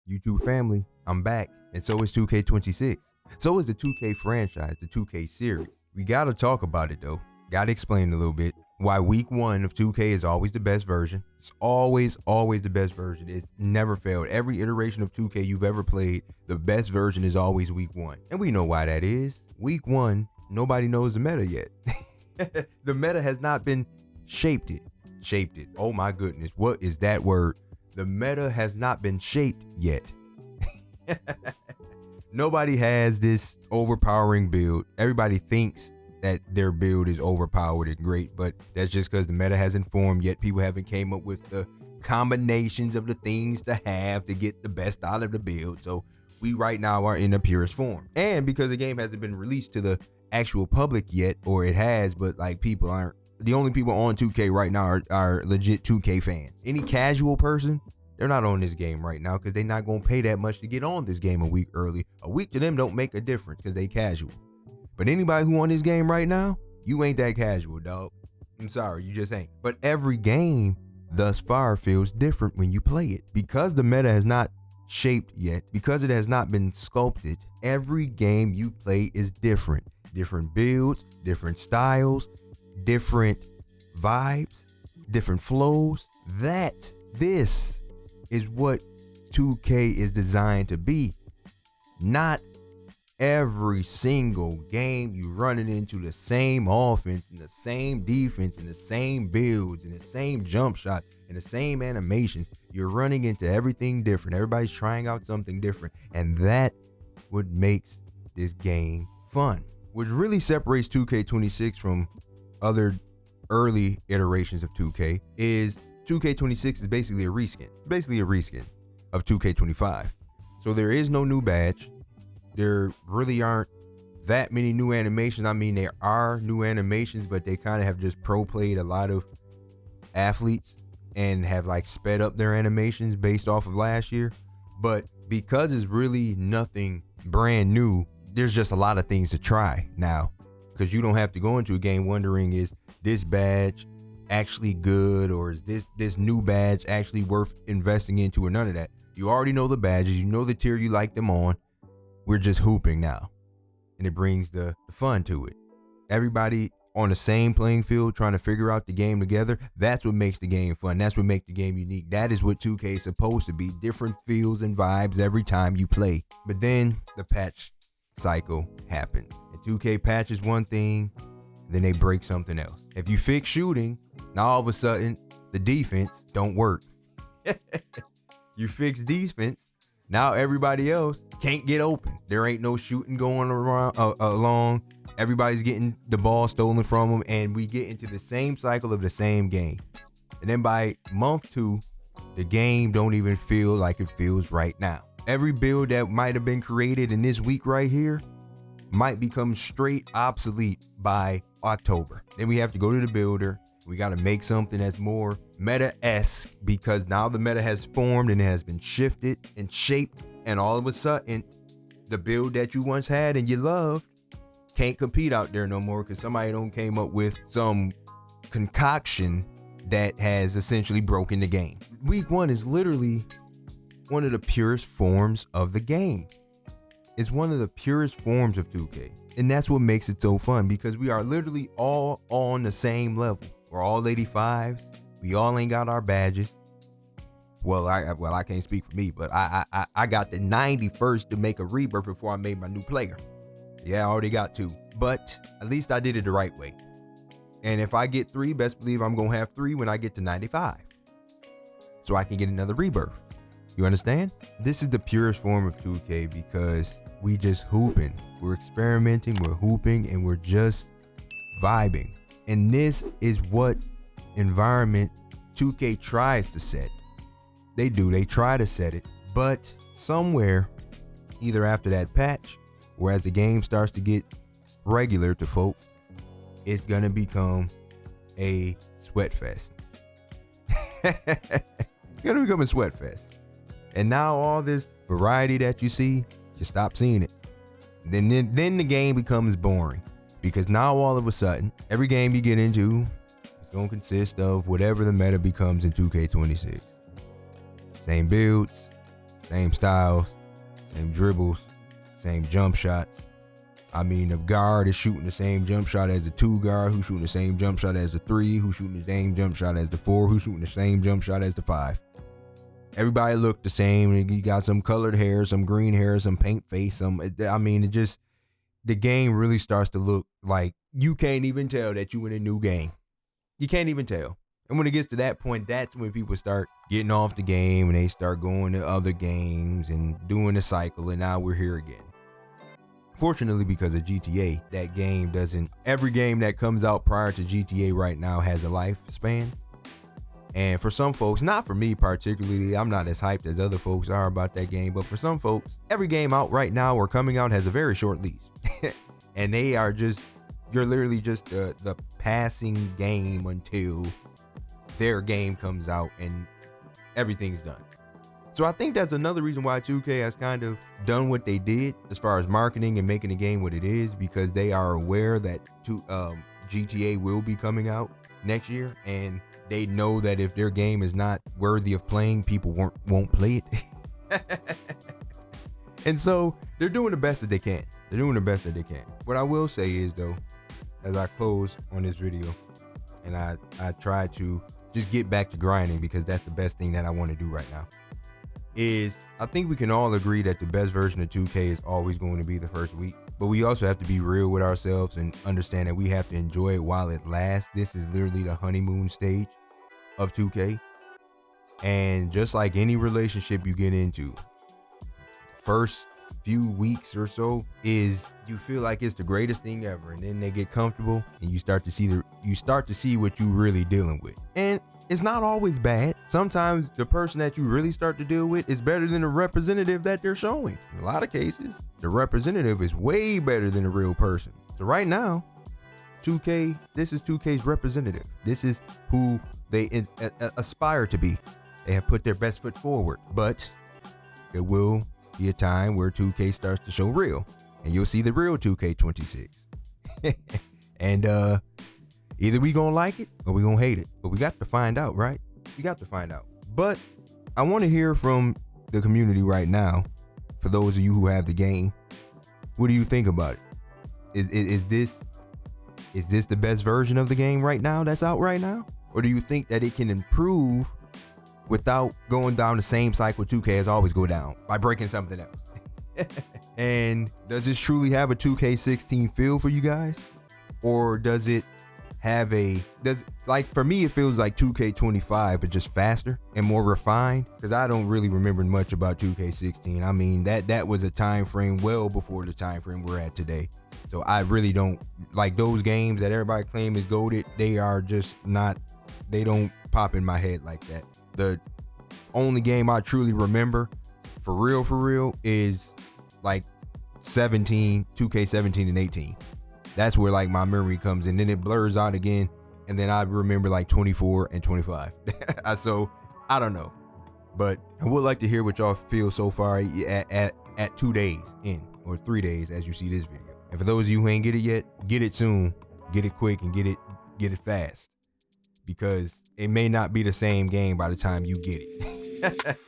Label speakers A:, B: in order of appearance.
A: YouTube family, I'm back, and so is 2K26. So is the 2K franchise, the 2K series. We gotta talk about it though. Gotta explain a little bit why week 1 of 2K is always the best version. It's always the best version. It's never failed. Every iteration of 2K you've ever played, the best version is always week 1. And we know why that is. Week 1, nobody knows the meta yet. The meta has not been shaped it. Oh my goodness, what is that word? The meta has not been shaped yet. Nobody has this overpowering build. Everybody thinks that their build is overpowered and great, but that's just because the meta hasn't formed yet. People haven't came up with the combinations of the things to have to get the best out of the build. So we right now are in the purest form. And because the game hasn't been released to the actual public yet, or it has, but like people aren't. The only people on 2K right now are legit 2K fans. Any casual person, they're not on this game right now because they're not going to pay that much to get on this game a week early. A week to them don't make a difference because they casual. But anybody who on this game right now, you ain't that casual, dog. I'm sorry, you just ain't. But every game thus far feels different when you play it. Because the meta has not shaped yet, because it has not been sculpted, every game you play is different. Different builds, different styles, different vibes, different flows. This is what 2K is designed to be. Not every single game you running into the same offense and the same defense and the same builds and the same jump shot and the same animations. You're running into everything different. Everybody's trying out something different. And that what makes this game fun. What really separates 2K26 from other early iterations of 2K is 2K26 is basically a reskin. Basically a reskin of 2K25. So there is no new badge. There really aren't that many new animations. I mean, there are new animations, but they kind of have just pro played a lot of athletes and have like sped up their animations based off of last year. But because it's really nothing brand new, there's just a lot of things to try now, because you don't have to go into a game wondering, is this badge actually good, or is this new badge actually worth investing into, or none of that. You already know the badges, you know the tier you like them on. We're just hooping now, and it brings the fun to it. Everybody on the same playing field trying to figure out the game together. That's what makes the game fun. That's what makes the game unique. That is what 2K is supposed to be. Different feels and vibes every time you play. But then the patch cycle happens. And 2K patches one thing, then they break something else. If you fix shooting, now all of a sudden the defense don't work. You fix defense, now everybody else can't get open. There ain't no shooting going around along. Everybody's getting the ball stolen from them, and we get into the same cycle of the same game. And then by month 2, the game don't even feel like it feels right now. Every build that might have been created in this week right here might become straight obsolete by October. Then we have to go to the builder. We got to make something that's more meta-esque, because now the meta has formed and it has been shifted and shaped, and all of a sudden the build that you once had and you loved can't compete out there no more because somebody don't came up with some concoction that has essentially broken the game. Week 1 is literally one of the purest forms of the game. It's one of the purest forms of 2K. And that's what makes it so fun, because we are literally all on the same level. We're all 85s. We all ain't got our badges. Well, I can't speak for me, but I got the 91st to make a rebirth before I made my new player. Yeah, I already got 2, but at least I did it the right way. And if I get 3, best believe I'm going to have 3 when I get to 95. So I can get another rebirth. You understand? This is the purest form of 2K because we just hooping. We're experimenting, we're hooping, and we're just vibing. And this is what environment 2K tries to set. They try to set it, but somewhere, either after that patch, or as the game starts to get regular to folk, it's gonna become a sweat fest. It's gonna become a sweat fest. And now all this variety that you see, you stop seeing it. Then the game becomes boring, because now all of a sudden, every game you get into is gonna consist of whatever the meta becomes in 2K26. Same builds, Same styles, same dribbles, same jump shots. I mean, the guard is shooting the same jump shot as the 2 guard, who's shooting the same jump shot as the 3, who's shooting the same jump shot as the 4, who's shooting the same jump shot as the 5. Everybody looked the same. You got some colored hair, some green hair, some paint face. The game really starts to look like you can't even tell that you in a new game. You can't even tell. And when it gets to that point, that's when people start getting off the game and they start going to other games and doing the cycle. And now we're here again. Fortunately, because of GTA, that game doesn't. Every game that comes out prior to GTA right now has a lifespan. And for some folks, not for me particularly, I'm not as hyped as other folks are about that game. But for some folks, every game out right now or coming out has a very short lease. And they are just, you're literally just the passing game until their game comes out and everything's done. So I think that's another reason why 2K has kind of done what they did as far as marketing and making the game what it is, because they are aware that GTA will be coming out next year, and they know that if their game is not worthy of playing, people won't play it. And so they're doing the best that they can. They're doing the best that they can. What I will say is, though, as I close on this video, and I try to just get back to grinding, because that's the best thing that I want to do right now, is I think we can all agree that the best version of 2K is always going to be the first week. But we also have to be real with ourselves and understand that we have to enjoy it while it lasts. This is literally the honeymoon stage of 2K. And just like any relationship you get into, first few weeks or so is you feel like it's the greatest thing ever, and then they get comfortable and you start to see what you really dealing with. And it's not always bad. Sometimes the person that you really start to deal with is better than the representative that they're showing. In a lot of cases, the representative is way better than the real person. So right now, 2K, this is 2K's representative. This is who they aspire to be. They have put their best foot forward, but there will be a time where 2K starts to show real, and you'll see the real 2K26. And either we gonna like it or we gonna hate it, but we got to find out, right? We got to find out. But I want to hear from the community right now. For those of you who have the game, what do you think about it? Is this the best version of the game right now that's out right now? Or do you think that it can improve without going down the same cycle 2K has always go down, by breaking something else? And does this truly have a 2K16 feel for you guys? Or does it have like for me, it feels like 2K25, but just faster and more refined, because I don't really remember much about 2K16. I mean, that was a time frame well before the time frame we're at today. So I really don't like those games that everybody claim is goated. They are just not, they don't pop in my head like that. The only game I truly remember for real is like 2K17 and 18. That's where like my memory comes in. Then it blurs out again, and then I remember like 24 and 25. So I don't know, but I would like to hear what y'all feel so far at 2 days in, or 3 days as you see this video. And for those of you who ain't get it yet, get it soon, get it quick, and get it fast, because it may not be the same game by the time you get it.